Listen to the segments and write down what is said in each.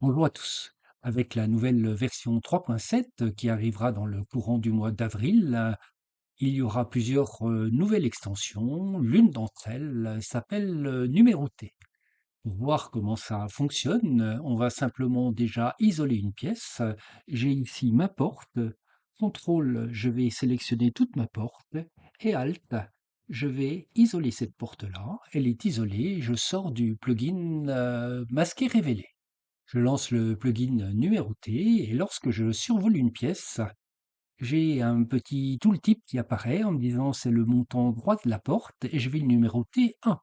Bonjour à tous. Avec la nouvelle version 3.7 qui arrivera dans le courant du mois d'avril, il y aura plusieurs nouvelles extensions. L'une d'entre elles s'appelle Numéroter. Pour voir comment ça fonctionne, on va simplement déjà isoler une pièce. J'ai ici ma porte. Contrôle, je vais sélectionner toute ma porte. Et Alt, je vais isoler cette porte-là. Elle est isolée. Je sors du plugin masquer révélé. Je lance le plugin numéroté et lorsque je survole une pièce, j'ai un petit tooltip qui apparaît en me disant c'est le montant droit de la porte et je vais le numéroter 1.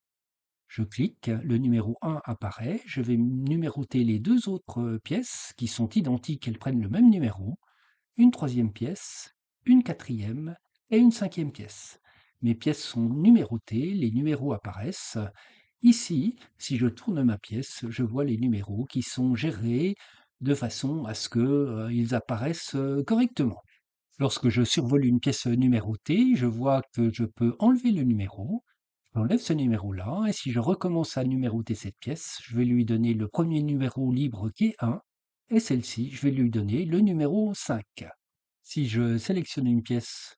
Je clique, le numéro 1 apparaît, je vais numéroter les deux autres pièces qui sont identiques, elles prennent le même numéro, une troisième pièce, une quatrième et une cinquième pièce. Mes pièces sont numérotées, les numéros apparaissent. Ici, si je tourne ma pièce, je vois les numéros qui sont gérés de façon à ce qu'ils apparaissent correctement. Lorsque je survole une pièce numérotée, je vois que je peux enlever le numéro. J'enlève ce numéro-là, et si je recommence à numéroter cette pièce, je vais lui donner le premier numéro libre qui est 1, et celle-ci, je vais lui donner le numéro 5. Si je sélectionne une pièce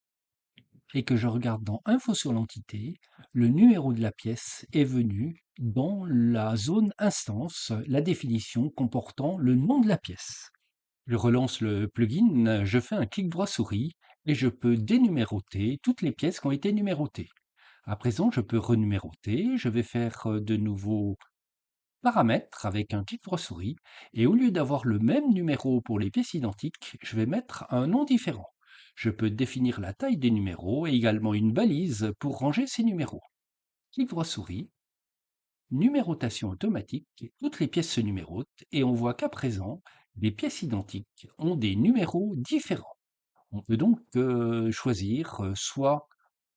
et que je regarde dans Info sur l'entité, le numéro de la pièce est venu dans la zone instance, la définition comportant le nom de la pièce. Je relance le plugin, je fais un clic droit souris et je peux dénuméroter toutes les pièces qui ont été numérotées. À présent, je peux renuméroter, je vais faire de nouveaux paramètres avec un clic droit souris et au lieu d'avoir le même numéro pour les pièces identiques, je vais mettre un nom différent. Je peux définir la taille des numéros et également une balise pour ranger ces numéros. Clic droit souris, numérotation automatique, toutes les pièces se numérotent et on voit qu'à présent, les pièces identiques ont des numéros différents. On peut donc choisir soit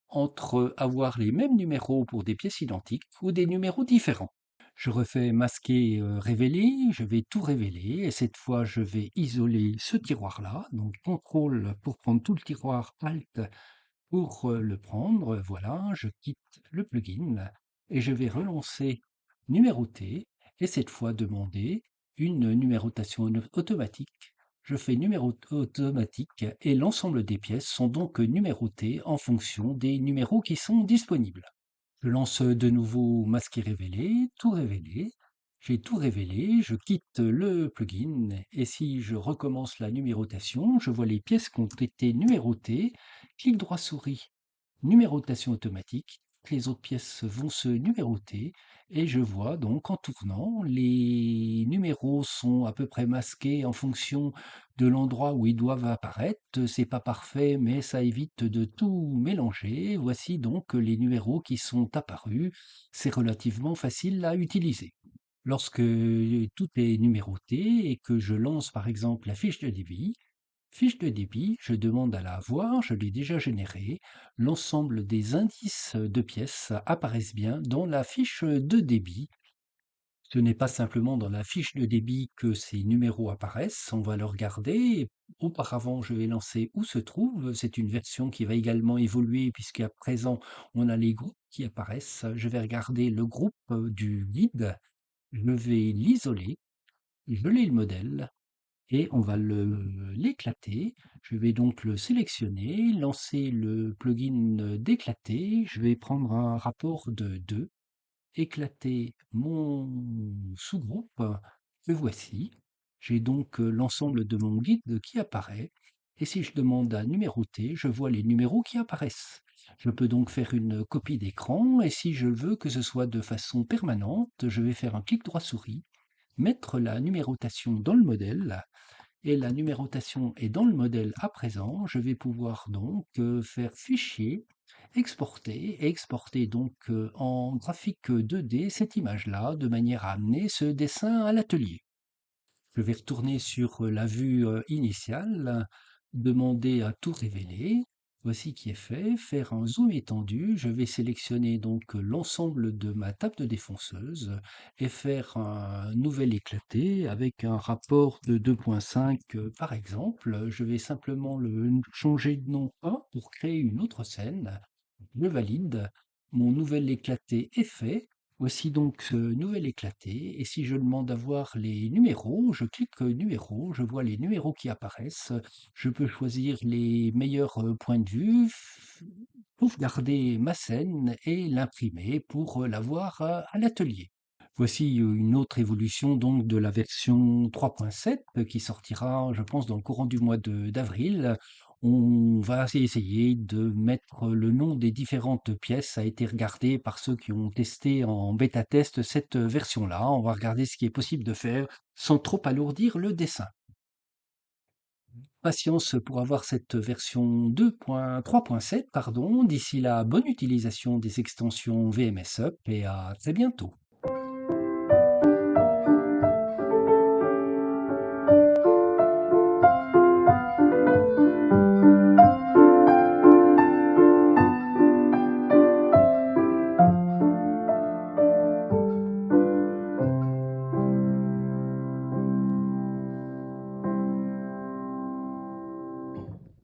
entre avoir les mêmes numéros pour des pièces identiques ou des numéros différents. Je refais masquer, révéler, je vais tout révéler et cette fois je vais isoler ce tiroir-là, donc contrôle pour prendre tout le tiroir, alt pour le prendre, voilà, je quitte le plugin et je vais relancer numéroter et cette fois demander une numérotation automatique. Je fais numéro automatique et l'ensemble des pièces sont donc numérotées en fonction des numéros qui sont disponibles. Je lance de nouveau masquer révélé, tout révélé. J'ai tout révélé, je quitte le plugin et si je recommence la numérotation, je vois les pièces qui ont été numérotées. Clic droit souris, numérotation automatique. Les autres pièces vont se numéroter et je vois donc en tournant, les numéros sont à peu près masqués en fonction de l'endroit où ils doivent apparaître. C'est pas parfait, mais ça évite de tout mélanger. Voici donc les numéros qui sont apparus. C'est relativement facile à utiliser. Lorsque tout est numéroté et que je lance par exemple la fiche de débit, je demande à la voir, je l'ai déjà générée. L'ensemble des indices de pièces apparaissent bien dans la fiche de débit. Ce n'est pas simplement dans la fiche de débit que ces numéros apparaissent, on va le regarder. Auparavant, je vais lancer où se trouve. C'est une version qui va également évoluer puisqu'à présent, on a les groupes qui apparaissent. Je vais regarder le groupe du guide. Je vais l'isoler, geler le modèle et on va l'éclater. Je vais donc le sélectionner, lancer le plugin d'éclater. Je vais prendre un rapport de 2, éclater mon sous-groupe, le voici. J'ai donc l'ensemble de mon guide qui apparaît. Et si je demande à numéroter, je vois les numéros qui apparaissent. Je peux donc faire une copie d'écran et si je veux que ce soit de façon permanente, je vais faire un clic droit souris, mettre la numérotation dans le modèle et la numérotation est dans le modèle à présent. Je vais pouvoir donc faire fichier, exporter et exporter donc en graphique 2D cette image-là de manière à amener ce dessin à l'atelier. Je vais retourner sur la vue initiale, demander à tout révéler. Voici qui est fait. Faire un zoom étendu. Je vais sélectionner donc l'ensemble de ma table de défonceuse et faire un nouvel éclaté avec un rapport de 2.5 par exemple. Je vais simplement le changer de nom 1 pour créer une autre scène. Je valide. Mon nouvel éclaté est fait. Voici donc ce nouvel éclaté et si je demande à voir les numéros, je clique numéros, je vois les numéros qui apparaissent. Je peux choisir les meilleurs points de vue, sauvegarder ma scène et l'imprimer pour la voir à l'atelier. Voici une autre évolution donc de la version 3.7 qui sortira, je pense, dans le courant du mois d'avril. On va essayer de mettre le nom des différentes pièces. Ça a été regardé par ceux qui ont testé en bêta-test cette version-là. On va regarder ce qui est possible de faire sans trop alourdir le dessin. Patience pour avoir cette version 2.3.7, pardon. D'ici là, bonne utilisation des extensions VMS Up et à très bientôt.